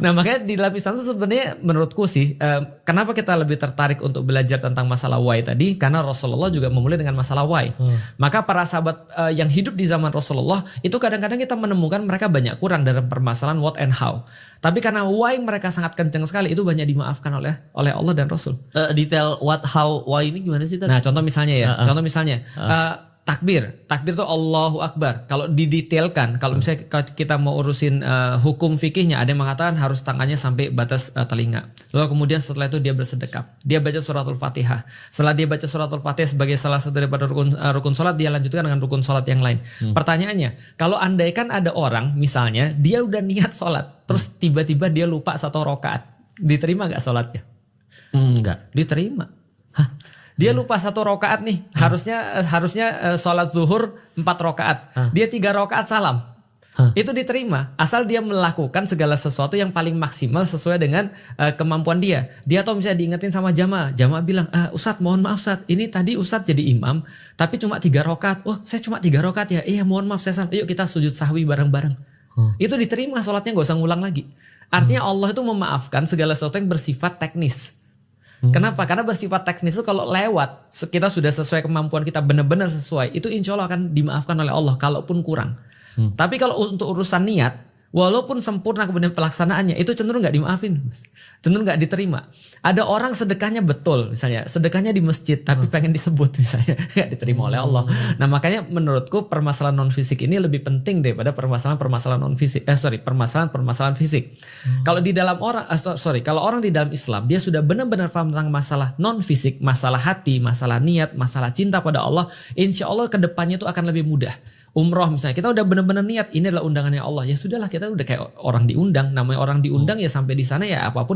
Nah makanya di lapisan itu sebenarnya menurutku sih kenapa kita lebih tertarik untuk belajar tentang masalah why tadi, karena Rasulullah juga memulai dengan masalah why. Maka para sahabat yang hidup di zaman Rasulullah itu kadang-kadang kita menemukan mereka banyak kurang dalam permasalahan what and how. Tapi karena why mereka sangat kenceng sekali, itu banyak dimaafkan oleh Allah dan Rasul. Detail what, how, why ini gimana sih? Nah contoh misalnya ya, takbir tuh Allahu Akbar. Kalau didetailkan, kalau misalnya kita mau urusin hukum fikihnya, ada yang mengatakan harus tangannya sampai batas telinga. Lalu kemudian setelah itu dia bersedekap, dia baca suratul Fatihah. Setelah dia baca suratul Fatihah sebagai salah satu daripada rukun salat, dia lanjutkan dengan rukun salat yang lain. Pertanyaannya, kalau andaikan ada orang misalnya dia udah niat salat, terus tiba-tiba dia lupa 1 rakaat, diterima nggak salatnya? Enggak. Diterima. Dia lupa 1 rakaat nih, harusnya sholat zuhur 4 rakaat, dia 3 rakaat salam, itu diterima asal dia melakukan segala sesuatu yang paling maksimal sesuai dengan kemampuan dia. Dia atau misalnya diingetin sama jamaah bilang, Ustadz mohon maaf Ustadz, ini tadi Ustadz jadi imam tapi cuma 3 rakaat. Oh saya cuma 3 rakaat ya, iya mohon maaf saya salah. Yuk kita sujud sahwi bareng-bareng. Itu diterima sholatnya, gak usah ngulang lagi. Artinya Allah itu memaafkan segala sesuatu yang bersifat teknis. Kenapa? Karena bersifat teknis itu kalau lewat, kita sudah sesuai kemampuan kita, benar-benar sesuai, itu insya Allah akan dimaafkan oleh Allah kalaupun kurang. Tapi kalau untuk urusan niat, walaupun sempurna kemudian pelaksanaannya, itu cenderung gak dimaafin, cenderung gak diterima. Ada orang sedekahnya betul, misalnya sedekahnya di masjid tapi pengen disebut misalnya, gak diterima oleh Allah. Nah makanya menurutku permasalahan non fisik ini lebih penting daripada permasalahan non fisik. Permasalahan fisik. Kalau di dalam kalau orang di dalam Islam dia sudah benar-benar paham tentang masalah non fisik, masalah hati, masalah niat, masalah cinta pada Allah, insya Allah kedepannya itu akan lebih mudah. Umroh misalnya, kita udah benar-benar niat ini adalah undangannya Allah, ya sudahlah, kita udah kayak orang diundang. Namanya orang diundang ya sampai di sana ya apapun